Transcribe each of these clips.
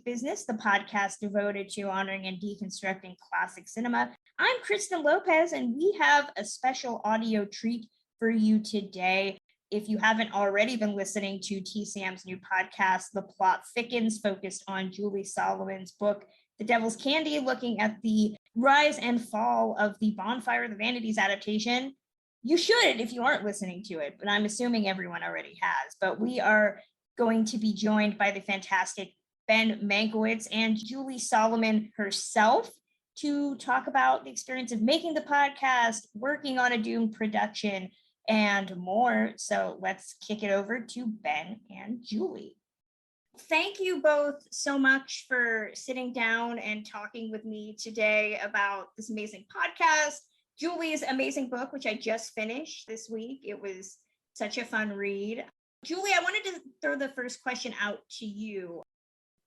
Business, the podcast devoted to honoring and deconstructing classic cinema. I'm Kristen Lopez, and we have a special audio treat for you today. If you haven't already been listening to TCM's new podcast, The Plot Thickens, focused on Julie Salamon's book, The Devil's Candy, looking at the rise and fall of the Bonfire, the Vanities adaptation, you should if you aren't listening to it, but I'm assuming everyone already has. But we are going to be joined by the fantastic Ben Mankiewicz and Julie Salamon herself to talk about the experience of making the podcast, working on a doomed production, and more. So let's kick it over to Ben and Julie. Thank you both so much for sitting down and talking with me today about this amazing podcast, Julie's amazing book, which I just finished this week. It was such a fun read. Julie, I wanted to throw the first question out to you.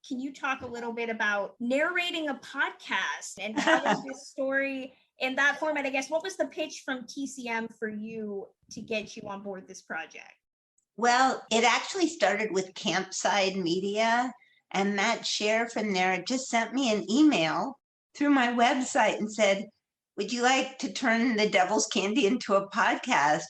Can you talk a little bit about narrating a podcast and telling this story in that format? I guess, what was the pitch from TCM for you to get you on board this project? Well, it actually started with Campside Media, and Matt Scher from there just sent me an email through my website and said, would you like to turn The Devil's Candy into a podcast?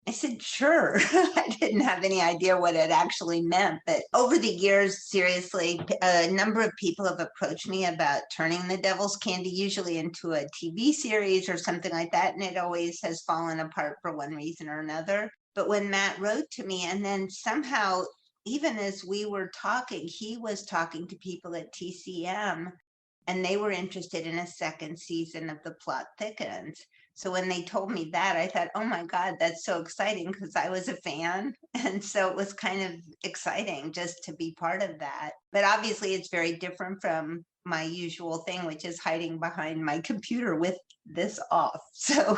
I said, sure. I didn't have any idea what it actually meant. But over the years, seriously, a number of people have approached me about turning The Devil's Candy usually into a TV series or something like that. And it always has fallen apart for one reason or another. But when Matt wrote to me, and then somehow, even as we were talking, he was talking to people at TCM, and they were interested in a second season of The Plot Thickens. So when they told me that, I thought, oh my God, that's so exciting, because I was a fan. And so it was kind of exciting just to be part of that. But obviously it's very different from my usual thing, which is hiding behind my computer with this off. So.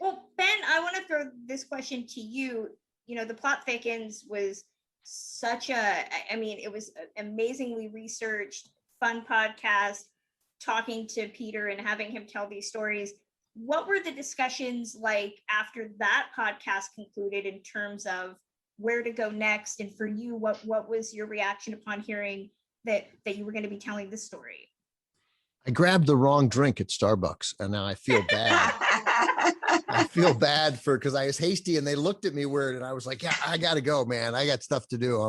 Well, Ben, I want to throw this question to you. You know, The Plot Thickens was it was an amazingly researched, fun podcast, talking to Peter and having him tell these stories. What were the discussions like after that podcast concluded in terms of where to go next? And for you, what was your reaction upon hearing that you were going to be telling this story? I grabbed the wrong drink at Starbucks, and now I feel bad. I feel bad because I was hasty and they looked at me weird, and I was like, yeah, I got to go, man. I got stuff to do.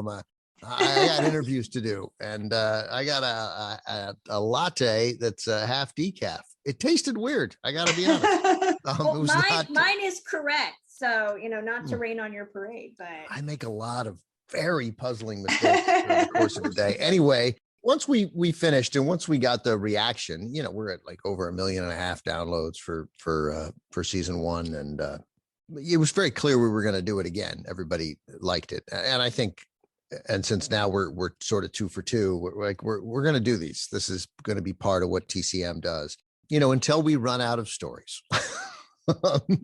I got interviews to do, and I got a latte that's half decaf. It tasted weird. I got to be honest. Mine is correct. So, not to rain on your parade, but I make a lot of very puzzling mistakes during the course of the day. Anyway, once we finished and once we got the reaction, we're at like over 1.5 million downloads for season 1. And it was very clear we were going to do it again. Everybody liked it. And I think, and since now we're sort of 2 for 2, we're going to do these. This is going to be part of what TCM does, until we run out of stories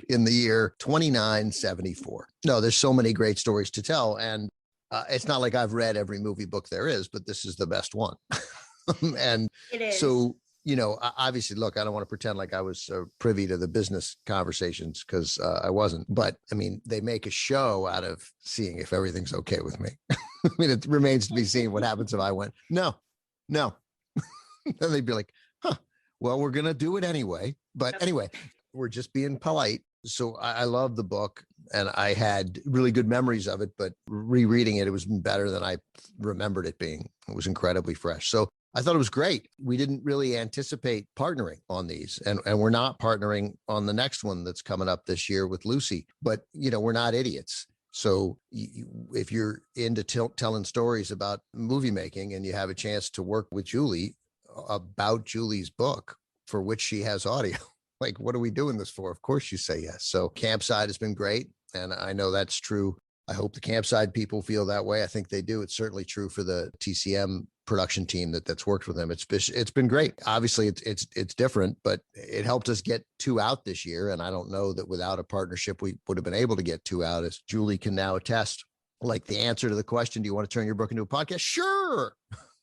in the year 2974. No, there's so many great stories to tell. And it's not like I've read every movie book there is, but this is the best one. And it is. So, obviously, look, I don't want to pretend like I was privy to the business conversations, because I wasn't. But I mean, they make a show out of seeing if everything's okay with me. I mean, it remains to be seen what happens if I went, no. Then they'd be like, well, we're going to do it anyway. But anyway, we're just being polite. So I love the book, and I had really good memories of it, but rereading it, it was better than I remembered it being. It was incredibly fresh. So I thought it was great. We didn't really anticipate partnering on these, and we're not partnering on the next one that's coming up this year with Lucy, but we're not idiots. So if you're into telling stories about movie making and you have a chance to work with Julie about Julie's book, for which she has audio, like, what are we doing this for? Of course you say yes. So Campside has been great. And I know that's true. I hope the Campside people feel that way. I think they do. It's certainly true for the TCM production team that's worked with them. It's been great. Obviously it's different, but it helped us get 2 out this year. And I don't know that without a partnership, we would have been able to get 2 out, as Julie can now attest. like the answer to the question, do you want to turn your book into a podcast? Sure.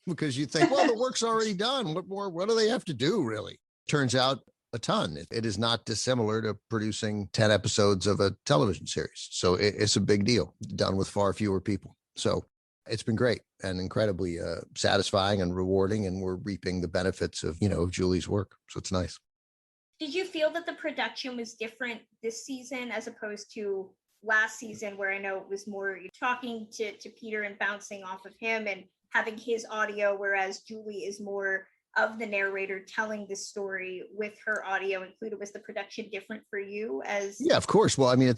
Because you think, well, the work's already done. What do they have to do, really? Turns out a ton. It is not dissimilar to producing 10 episodes of a television series. So it's a big deal, done with far fewer people. So it's been great and incredibly satisfying and rewarding. And we're reaping the benefits of, Julie's work. So it's nice. Did you feel that the production was different this season as opposed to last season, where I know it was more talking to Peter and bouncing off of him and having his audio, whereas Julie is more of the narrator telling the story with her audio included? Was the production different for you? Yeah, of course. Well, I mean,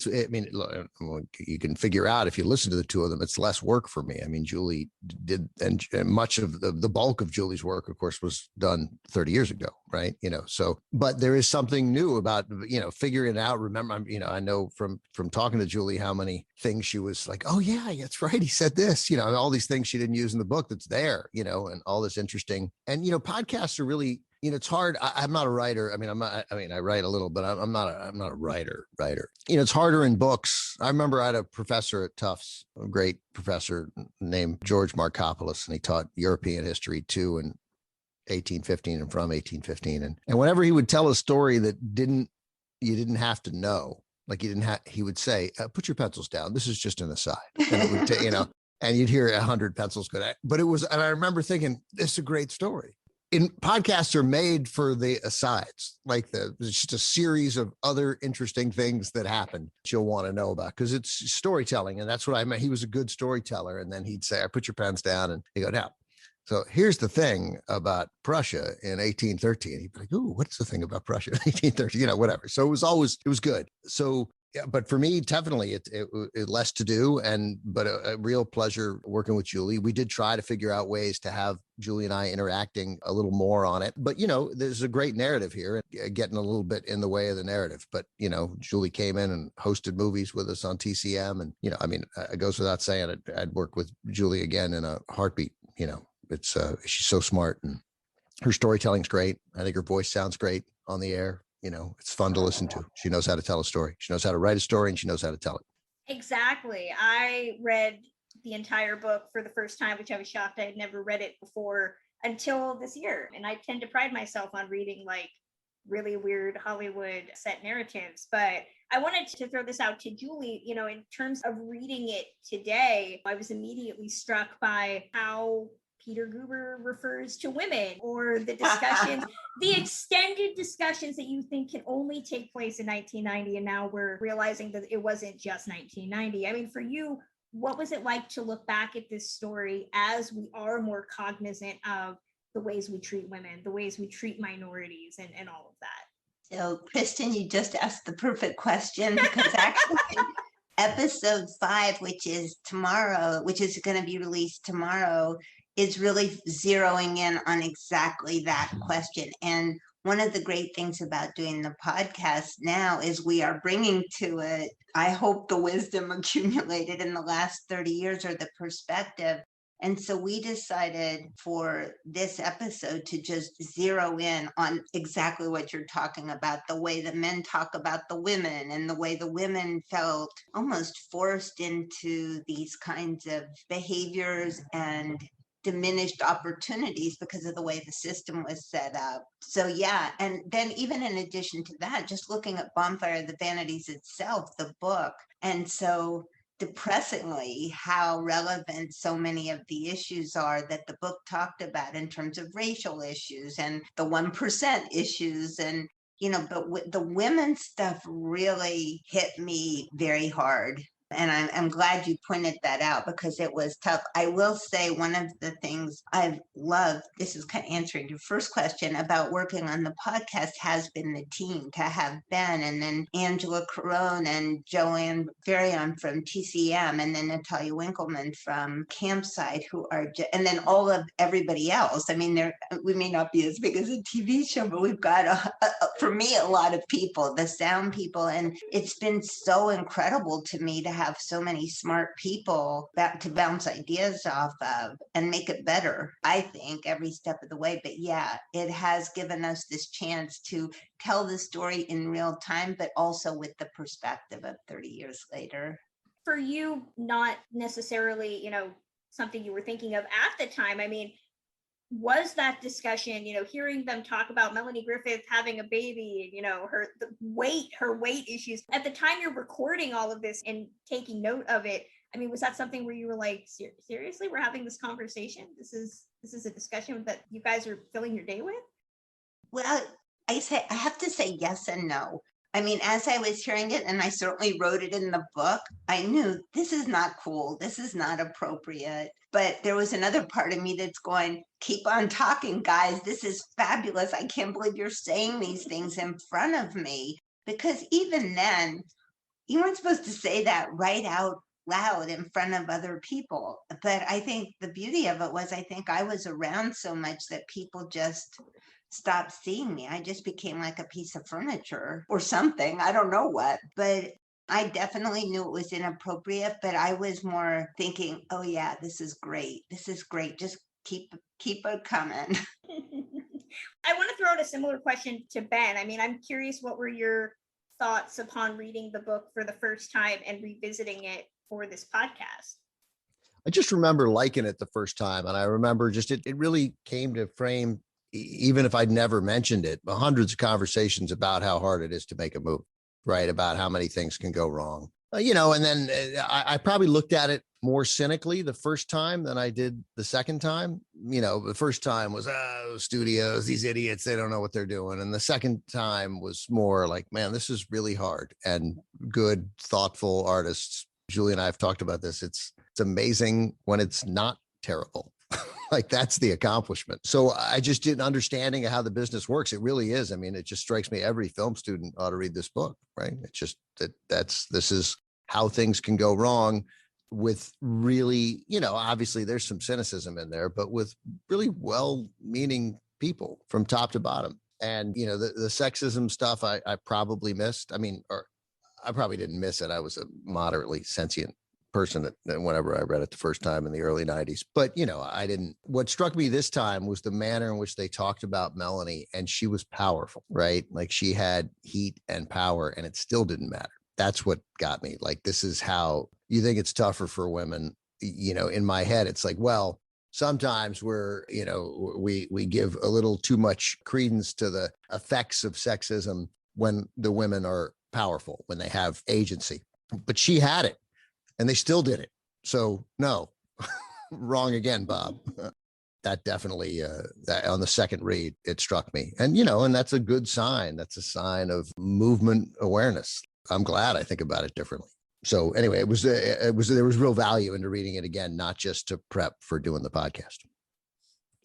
you can figure out if you listen to the two of them, it's less work for me. I mean, Julie did, and much of the bulk of Julie's work, of course, was done 30 years ago, right? So, but there is something new about, figuring it out. Remember, I know from talking to Julie, how many things she was like, oh yeah, that's right, he said this, all these things she didn't use in the book that's there, and all this interesting. And, podcasts are really, it's hard. I'm not a writer. I write a little, but I'm not a writer. It's harder in books. I remember I had a professor at Tufts, a great professor named George Markopoulos, and he taught European history too, in 1815 and from 1815. And whenever he would tell a story that you didn't have to know, like he would say, put your pencils down. This is just an aside. And it would and you'd hear 100 pencils go down. But and I remember thinking, this is a great story. Podcasts are made for the asides, like it's just a series of other interesting things that happen that you'll want to know about, because it's storytelling. And that's what I meant. He was a good storyteller. And then he'd say, I put your pens down, and he'd go, now, so here's the thing about Prussia in 1813. He'd be like, ooh, what's the thing about Prussia in 1813? Whatever. So it was good. So, yeah, but for me, definitely it less to do, but a real pleasure working with Julie. We did try to figure out ways to have Julie and I interacting a little more on it, but there's a great narrative here, getting a little bit in the way of the narrative. But Julie came in and hosted movies with us on TCM, and it goes without saying, I'd work with Julie again in a heartbeat. It's she's so smart, and her storytelling's great. I think her voice sounds great on the air. It's fun to listen to. She knows how to tell a story. She knows how to write a story, and she knows how to tell it. Exactly. I read the entire book for the first time, which I was shocked I had never read it before until this year. And I tend to pride myself on reading like really weird Hollywood set narratives. But I wanted to throw this out to Julie, in terms of reading it today, I was immediately struck by how Peter Guber refers to women, or the discussions, the extended discussions that you think can only take place in 1990. And now we're realizing that it wasn't just 1990. For you, what was it like to look back at this story as we are more cognizant of the ways we treat women, the ways we treat minorities, and all of that? So, Kristen, you just asked the perfect question, because actually episode 5, which is going to be released tomorrow, is really zeroing in on exactly that question. And one of the great things about doing the podcast now is we are bringing to it, I hope, the wisdom accumulated in the last 30 years, or the perspective. And so we decided for this episode to just zero in on exactly what you're talking about, the way the men talk about the women, and the way the women felt almost forced into these kinds of behaviors and diminished opportunities because of the way the system was set up. So yeah, and then even in addition to that, just looking at Bonfire, the Vanities itself, the book, and so depressingly how relevant so many of the issues are that the book talked about in terms of racial issues and the 1% issues. And but the women stuff really hit me very hard. And I'm glad you pointed that out, because it was tough. I will say one of the things I've loved, this is kind of answering your first question about working on the podcast, has been the team, to have Ben, and then Angela Carone and Joanne Varian from TCM, and then Natalia Winkleman from Campsite, who are, and then all of everybody else. We may not be as big as a TV show, but we've got, for me, a lot of people, the sound people. And it's been so incredible to me to have so many smart people to bounce ideas off of and make it better, I think, every step of the way. But yeah, it has given us this chance to tell the story in real time, but also with the perspective of 30 years later. for you, not necessarily, something you were thinking of at the time. I mean, was that discussion, hearing them talk about Melanie Griffith having a baby, her weight issues at the time you're recording all of this and taking note of it? I mean, was that something where you were like, seriously, we're having this conversation? This is a discussion that you guys are filling your day with? Well, I have to say yes and no. I mean, as I was hearing it, and I certainly wrote it in the book, I knew this is not cool. This is not appropriate. But there was another part of me that's going, keep on talking, guys. This is fabulous. I can't believe you're saying these things in front of me. Because even then, you weren't supposed to say that right out loud in front of other people. But I think the beauty of it was, I think I was around so much that people just stopped seeing me. I just became like a piece of furniture or something. I don't know what, but I definitely knew it was inappropriate, but I was more thinking, oh yeah, this is great. This is great. Just keep it coming. I want to throw out a similar question to Ben. I mean, I'm curious, what were your thoughts upon reading the book for the first time and revisiting it for this podcast? I just remember liking it the first time. And I remember just it really came to frame, even if I'd never mentioned it, hundreds of conversations about how hard it is to make a movie, right? About how many things can go wrong, and then I probably looked at it more cynically the first time than I did the second time. The first time was, studios, these idiots, they don't know what they're doing. And the second time was more like, man, this is really hard, and good, thoughtful artists. Julie and I have talked about this. It's amazing when it's not terrible. Like, that's the accomplishment. So I just did an understanding of how the business works. It really is. I mean, it just strikes me every film student ought to read this book, right? It's just this is how things can go wrong with really, obviously there's some cynicism in there, but with really well-meaning people from top to bottom. And, the sexism stuff I probably missed. I mean, or I probably didn't miss it. I was a moderately sentient person that whenever I read it the first time in the early 90s. But, I didn't. What struck me this time was the manner in which they talked about Melanie, and she was powerful, right? Like, she had heat and power, and it still didn't matter. That's what got me. Like, this is how you think it's tougher for women. In my head, it's like, well, sometimes we give a little too much credence to the effects of sexism when the women are powerful, when they have agency. But she had it, and they still did it. So no, wrong again, Bob. That definitely, that on the second read, it struck me. And, and that's a good sign. That's a sign of movement awareness. I'm glad I think about it differently. So anyway, there was real value into reading it again, not just to prep for doing the podcast.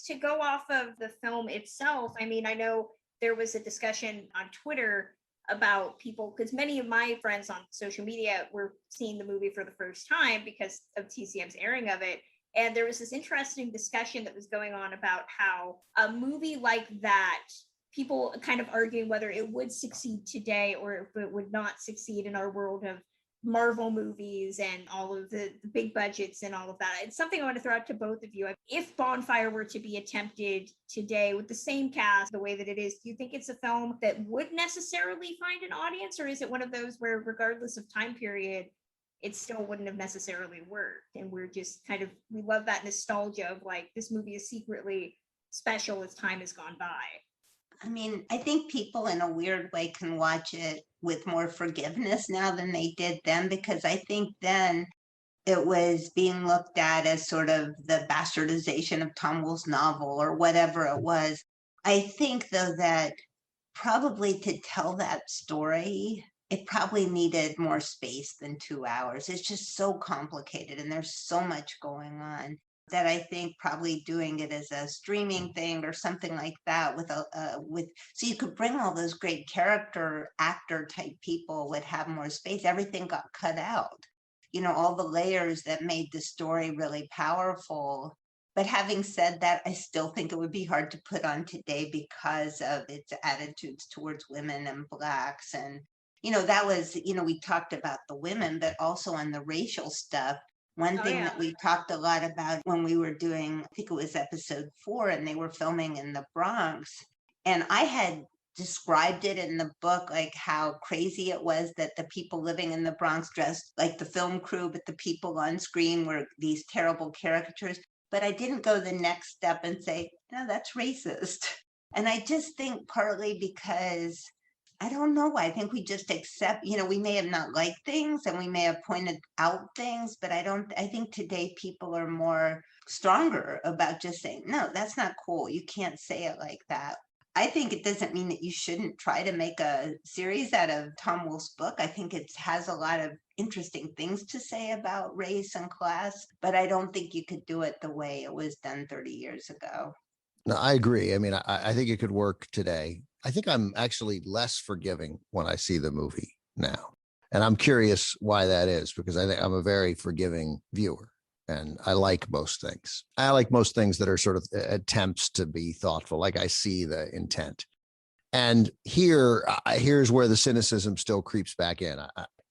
To go off of the film itself, I mean, I know there was a discussion on Twitter about people, because many of my friends on social media were seeing the movie for the first time because of TCM's airing of it. And there was this interesting discussion that was going on about how a movie like that, people kind of arguing whether it would succeed today or if it would not succeed in our world of Marvel movies and all of the big budgets and all of that. It's something I want to throw out to both of you. If Bonfire were to be attempted today with the same cast, the way that it is, do you think it's a film that would necessarily find an audience, or is it one of those where, regardless of time period, it still wouldn't have necessarily worked? And we're just we love that nostalgia of like, this movie is secretly special as time has gone by. I mean, I think people in a weird way can watch it with more forgiveness now than they did then, because I think then it was being looked at as sort of the bastardization of Tom Wolfe's novel or whatever it was. I think, though, that probably to tell that story, it probably needed more space than 2 hours. It's just so complicated and there's so much going on that I think probably doing it as a streaming thing or something like that so you could bring all those great character actor type people would have more space. Everything got cut out, all the layers that made the story really powerful. But having said that, I still think it would be hard to put on today because of its attitudes towards women and Blacks. And, that was, we talked about the women, but also on the racial stuff. One thing that we talked a lot about when we were doing, I think it was episode 4, and they were filming in the Bronx. And I had described it in the book, like how crazy it was that the people living in the Bronx dressed like the film crew, but the people on screen were these terrible caricatures. But I didn't go the next step and say, no, that's racist. And I just think partly because I don't know. I think we just accept, we may have not liked things and we may have pointed out things, but I think today people are more stronger about just saying, no, that's not cool. You can't say it like that. I think it doesn't mean that you shouldn't try to make a series out of Tom Wolfe's book. I think it has a lot of interesting things to say about race and class, but I don't think you could do it the way it was done 30 years ago. No, I agree. I mean, I think it could work today. I think I'm actually less forgiving when I see the movie now. And I'm curious why that is, because I think I'm a very forgiving viewer and I like most things. I like most things that are sort of attempts to be thoughtful, like I see the intent. And here's where the cynicism still creeps back in.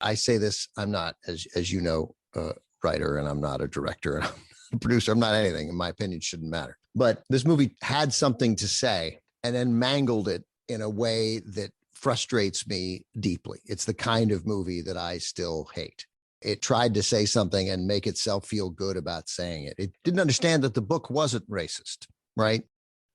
I say this, I'm not, as you know, a writer, and I'm not a director, and I'm a producer. I'm not anything. In my opinion, shouldn't matter. But this movie had something to say and then mangled it in a way that frustrates me deeply. It's the kind of movie that I still hate. It tried to say something and make itself feel good about saying it. It didn't understand that the book wasn't racist, right?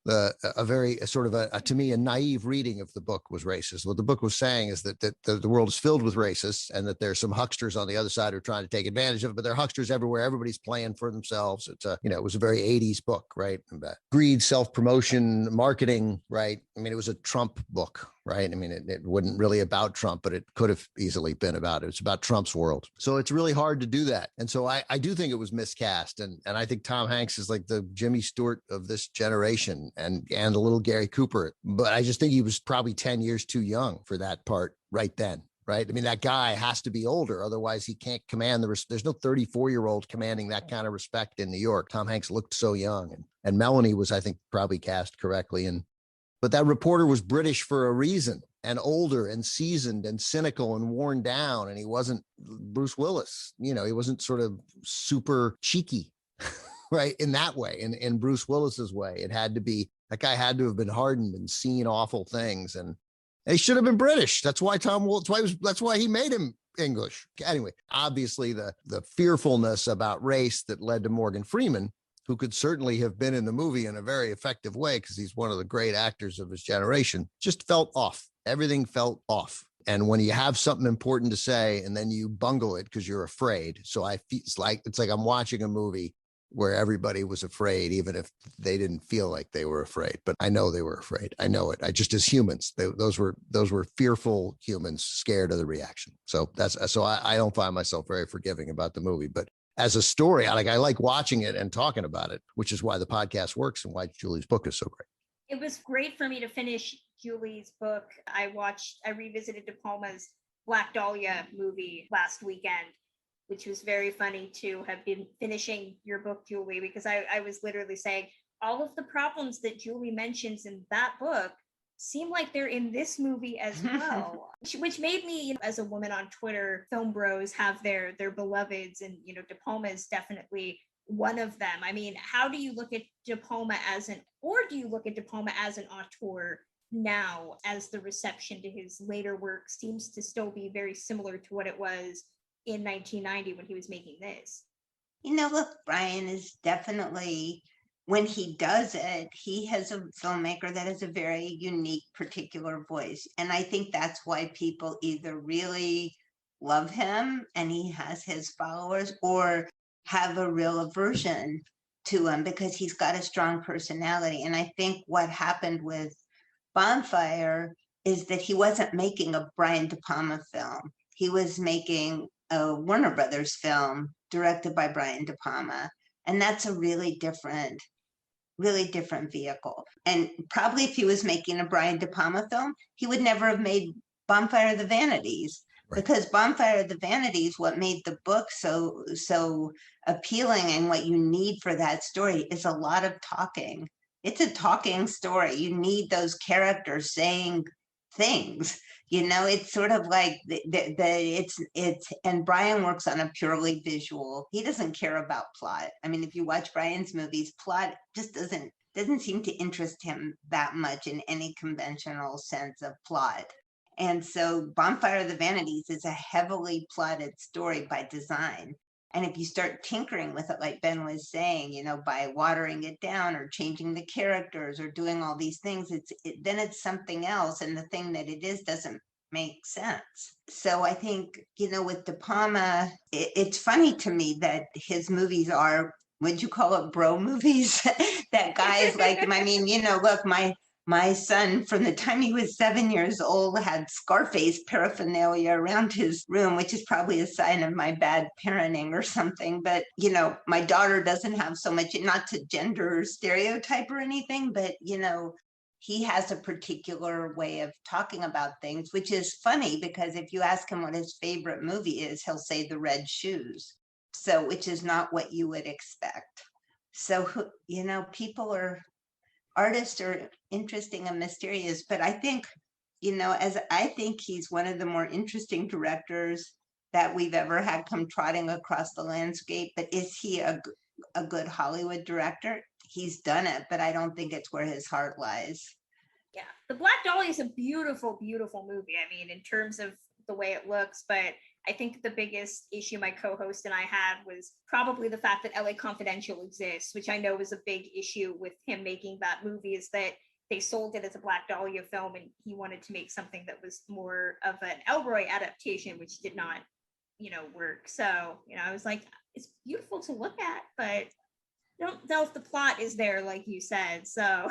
To me, a naive reading of the book was racist. What the book was saying is that the world is filled with racists and that there's some hucksters on the other side who are trying to take advantage of it, but there are hucksters everywhere. Everybody's playing for themselves. It was a very 80s book, right? About greed, self-promotion, marketing, right? I mean, it was a Trump book, right? I mean, it wasn't really about Trump, but it could have easily been about it. It's about Trump's world. So it's really hard to do that. And so I do think it was miscast. And I think Tom Hanks is like the Jimmy Stewart of this generation and a little Gary Cooper. But I just think he was probably 10 years too young for that part right then. Right. I mean, that guy has to be older. Otherwise, he can't command there's no 34-year-old commanding that kind of respect in New York. Tom Hanks looked so young. And Melanie was, I think, probably cast correctly. But that reporter was British for a reason, and older and seasoned and cynical and worn down. And he wasn't Bruce Willis. He wasn't sort of super cheeky, right? In that way, in Bruce Willis's way, that guy had to have been hardened and seen awful things. And he should have been British. That's why that's why he made him English. Anyway, obviously the fearfulness about race that led to Morgan Freeman, who could certainly have been in the movie in a very effective way because he's one of the great actors of his generation, just felt off. Everything felt off. And when you have something important to say and then you bungle it because you're afraid. So it's like I'm watching a movie where everybody was afraid, even if they didn't feel like they were afraid. But I know they were afraid. I know it. Just as humans, those were fearful humans, scared of the reaction. So I don't find myself very forgiving about the movie. But as a story, I like watching it and talking about it, which is why the podcast works and why Julie's book is so great. It was great for me to finish Julie's book. I revisited De Palma's Black Dahlia movie last weekend, which was very funny to have been finishing your book, Julie, because I was literally saying all of the problems that Julie mentions in that book seem like they're in this movie as well, which made me, as a woman on Twitter, film bros have their beloveds, and De Palma is definitely one of them. I mean, how do you look at De Palma do you look at De Palma as an auteur now, as the reception to his later work seems to still be very similar to what it was in 1990 when he was making this? Look, Brian is definitely, when he does it, he has a filmmaker that has a very unique, particular voice. And I think that's why people either really love him and he has his followers, or have a real aversion to him because he's got a strong personality. And I think what happened with Bonfire is that he wasn't making a Brian De Palma film. He was making a Warner Brothers film directed by Brian De Palma. And that's a really different vehicle. And probably if he was making a Brian De Palma film, he would never have made Bonfire of the Vanities. Right. Because Bonfire of the Vanities, what made the book so appealing and what you need for that story is a lot of talking. It's a talking story. You need those characters saying things. It's sort of like and Brian works on a purely visual. He doesn't care about plot. I mean, if you watch Brian's movies, plot just doesn't doesn't seem to interest him that much in any conventional sense of plot. And so Bonfire of the Vanities is a heavily plotted story by design. And if you start tinkering with it, like Ben was saying, by watering it down or changing the characters or doing all these things, then it's something else. And the thing that it is doesn't make sense. So I think, with De Palma, it's funny to me that his movies are, would you call it bro movies? That guys like them. I mean, look, my son, from the time he was 7 years old, had Scarface paraphernalia around his room, which is probably a sign of my bad parenting or something. But, my daughter doesn't have so much, not to gender stereotype or anything, but, he has a particular way of talking about things, which is funny because if you ask him what his favorite movie is, he'll say The Red Shoes. So, which is not what you would expect. So, artists are interesting and mysterious, but I think, I think he's one of the more interesting directors that we've ever had come trotting across the landscape. But is he a good Hollywood director? He's done it, but I don't think it's where his heart lies. Yeah, The Black Dahlia is a beautiful, beautiful movie. I mean, in terms of the way it looks, but I think the biggest issue my co-host and I had was probably the fact that LA Confidential exists, which I know was a big issue with him making that movie, is that they sold it as a Black Dahlia film and he wanted to make something that was more of an Elroy adaptation, which did not, work. So, I was like, it's beautiful to look at, but I don't know if the plot is there, like you said. So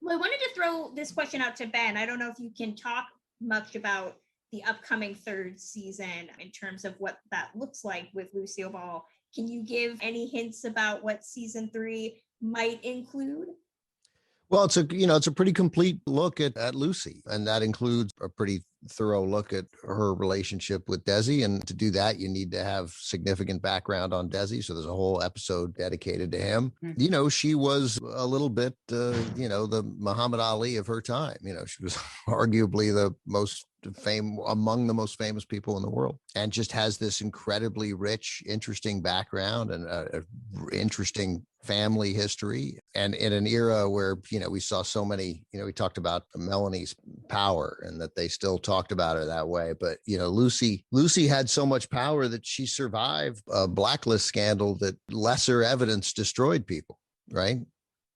well, I wanted to throw this question out to Ben. I don't know if you can talk much about the upcoming third season in terms of what that looks like with Lucille Ball. Can you give any hints about what season 3 might include? Well, it's a pretty complete look at Lucy, and that includes a pretty thorough look at her relationship with Desi. And to do that, you need to have significant background on Desi. So there's a whole episode dedicated to him. Mm-hmm. She was a little bit, the Muhammad Ali of her time. She was arguably among the most famous people in the world, and just has this incredibly rich, interesting background and a interesting family history. And in an era where, we saw so many, we talked about Melanie's power and that they still talked about her that way. But, Lucy had so much power that she survived a blacklist scandal that lesser evidence destroyed people. Right.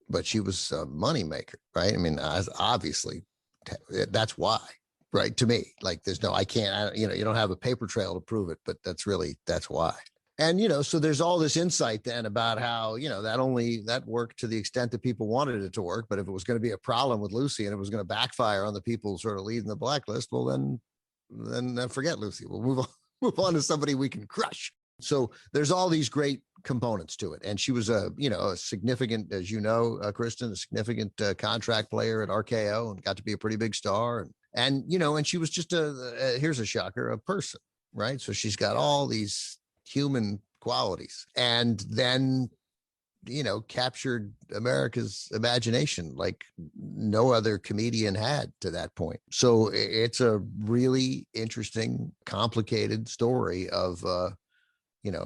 But she was a moneymaker. Right. I mean, obviously that's why. Right. To me, like you don't have a paper trail to prove it, but that's why. And, so there's all this insight then about how, that worked to the extent that people wanted it to work. But if it was going to be a problem with Lucy and it was going to backfire on the people sort of leading the blacklist, well, then forget Lucy. We'll move on to somebody we can crush. So there's all these great components to it. And she was a significant, as Kristen, a significant contract player at RKO and got to be a pretty big star. And she was just here's a shocker, a person, right? So she's got all these human qualities, and then captured America's imagination like no other comedian had to that point. So it's a really interesting, complicated story of a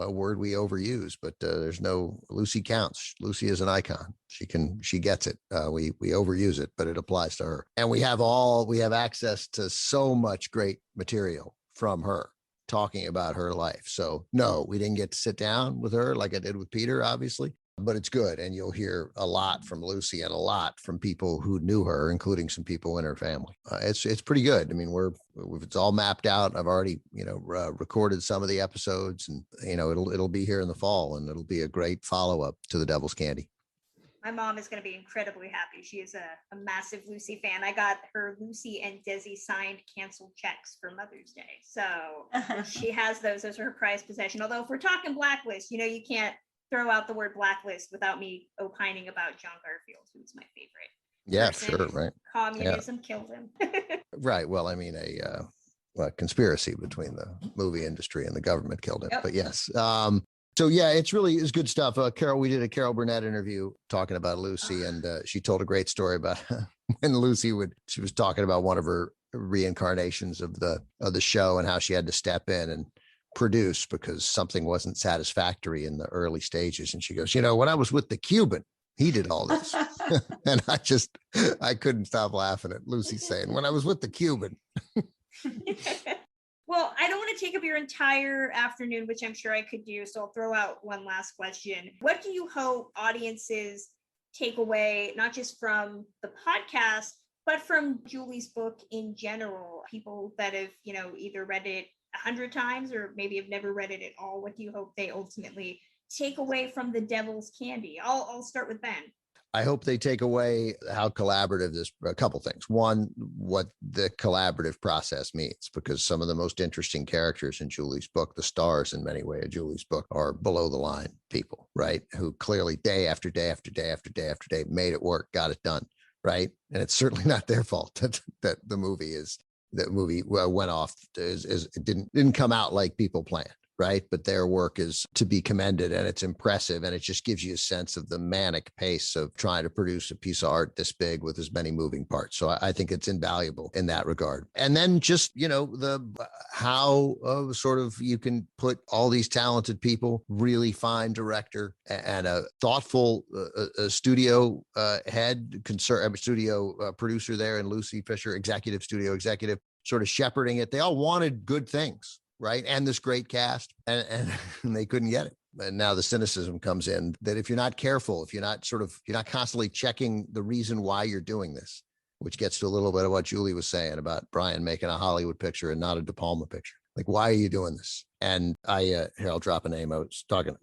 word we overuse, but there's no Lucy counts. Lucy is an icon. She gets it. We overuse it, but it applies to her. And we have access to so much great material from her talking about her life. So no, we didn't get to sit down with her like I did with Peter, obviously, but it's good. And you'll hear a lot from Lucy and a lot from people who knew her, including some people in her family. It's pretty good. I mean, it's all mapped out. I've already, recorded some of the episodes, and, it'll be here in the fall, and it'll be a great follow-up to The Devil's Candy. My mom is going to be incredibly happy. She is a massive Lucy fan. I got her Lucy and Desi signed canceled checks for Mother's Day. So she has those as her prized possession. Although if we're talking blacklist, you can't throw out the word blacklist without me opining about John Garfield, who's my favorite. Yeah, sure, right. Communism killed him. Right. Well, I mean, a conspiracy between the movie industry and the government killed him. Yep. But yes. So yeah, it's good stuff. We did a Carol Burnett interview talking about Lucy, and she told a great story about when she was talking about one of her reincarnations of the show and how she had to step in and produce because something wasn't satisfactory in the early stages. And she goes, when I was with the Cuban, he did all this. And I couldn't stop laughing at Lucy saying, when I was with the Cuban. Well, I don't want to take up your entire afternoon, which I'm sure I could do. So I'll throw out one last question. What do you hope audiences take away, not just from the podcast, but from Julie's book in general? People that have, either read it 100 times or maybe have never read it at all. What do you hope they ultimately take away from The Devil's Candy? I'll start with Ben. I hope they take away how collaborative a couple things. One, what the collaborative process means, because some of the most interesting characters in Julie's book, the stars in many ways of Julie's book, are below the line people, right? Who clearly day after day after day after day after day made it work, got it done, right? And it's certainly not their fault that the movie went off, it didn't come out like people planned. Right. But their work is to be commended, and it's impressive. And it just gives you a sense of the manic pace of trying to produce a piece of art this big with as many moving parts. So I think it's invaluable in that regard. And then just, how sort of you can put all these talented people, really fine director and a thoughtful studio head, studio producer there, and Lucy Fisher, studio executive, sort of shepherding it. They all wanted good things. Right. And this great cast, and they couldn't get it. And now the cynicism comes in that if you're not careful, if you're not constantly checking the reason why you're doing this, which gets to a little bit of what Julie was saying about Brian making a Hollywood picture and not a De Palma picture. Like, why are you doing this? And here, I'll drop a name. I was talking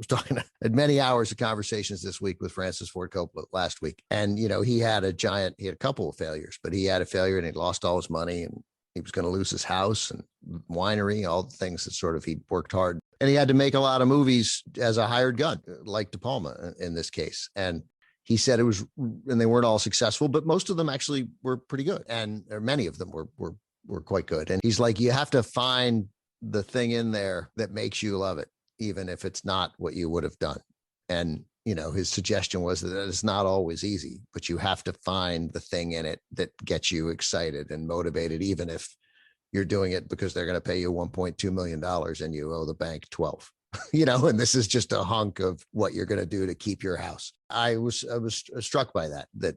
at many hours of conversations this week with Francis Ford Coppola last week. And, he had a couple of failures, but he had a failure and he lost all his money, and he was going to lose his house and winery, all the things that sort of he worked hard. And he had to make a lot of movies as a hired gun, like De Palma in this case. And he said and they weren't all successful, but most of them actually were pretty good. Or many of them were quite good. And he's like, you have to find the thing in there that makes you love it, even if it's not what you would have done. And his suggestion was that it's not always easy, but you have to find the thing in it that gets you excited and motivated, even if you're doing it because they're going to pay you $1.2 million and you owe the bank 12, and this is just a hunk of what you're going to do to keep your house. I was struck by that that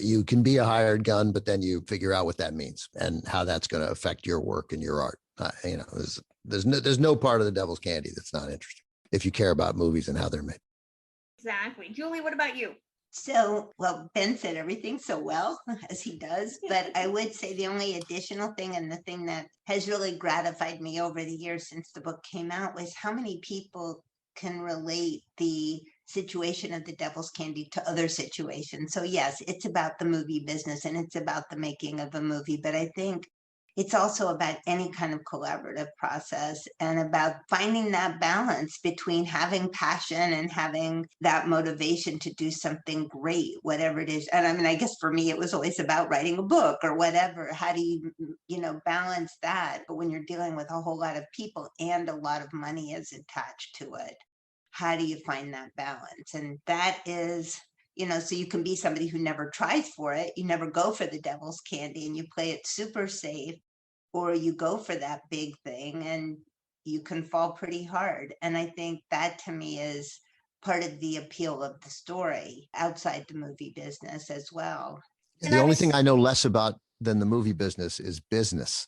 you can be a hired gun, but then you figure out what that means and how that's going to affect your work and your art. There's no part of The Devil's Candy that's not interesting if you care about movies and how they're made. Exactly. Julie, what about you? So, well, Ben said everything so well, as he does, but I would say the only additional thing, and the thing that has really gratified me over the years since the book came out, was how many people can relate the situation of The Devil's Candy to other situations. So yes, it's about the movie business and it's about the making of a movie, but I think it's also about any kind of collaborative process and about finding that balance between having passion and having that motivation to do something great, whatever it is. And I mean, I guess for me, it was always about writing a book or whatever. How do you, balance that? But when you're dealing with a whole lot of people and a lot of money is attached to it, how do you find that balance? And that is, so you can be somebody who never tries for it. You never go for the devil's candy and you play it super safe, or you go for that big thing and you can fall pretty hard. And I think that to me is part of the appeal of the story outside the movie business as well. The only thing I know less about than the movie business is business,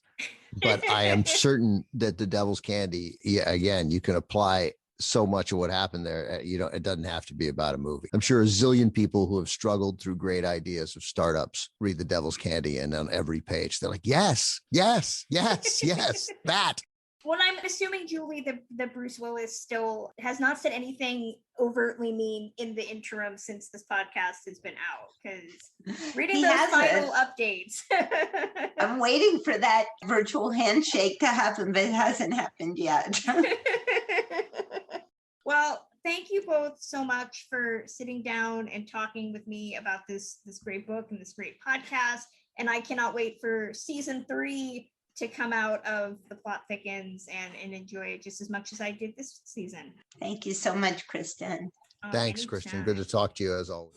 but I am certain that The Devil's Candy, again, you can apply so much of what happened there. It doesn't have to be about a movie. I'm sure a zillion people who have struggled through great ideas of startups read The Devil's Candy, and on every page they're like, yes, yes, yes, yes, that. Well, I'm assuming, Julie, that Bruce Willis still has not said anything overtly mean in the interim since this podcast has been out, because reading those final updates. I'm waiting for that virtual handshake to happen, but it hasn't happened yet. Well, thank you both so much for sitting down and talking with me about this great book and this great podcast. And I cannot wait for season 3 to come out of The Plot Thickens and enjoy it just as much as I did this season. Thank you so much, Kristen. Thanks, Kristen. Good to talk to you as always.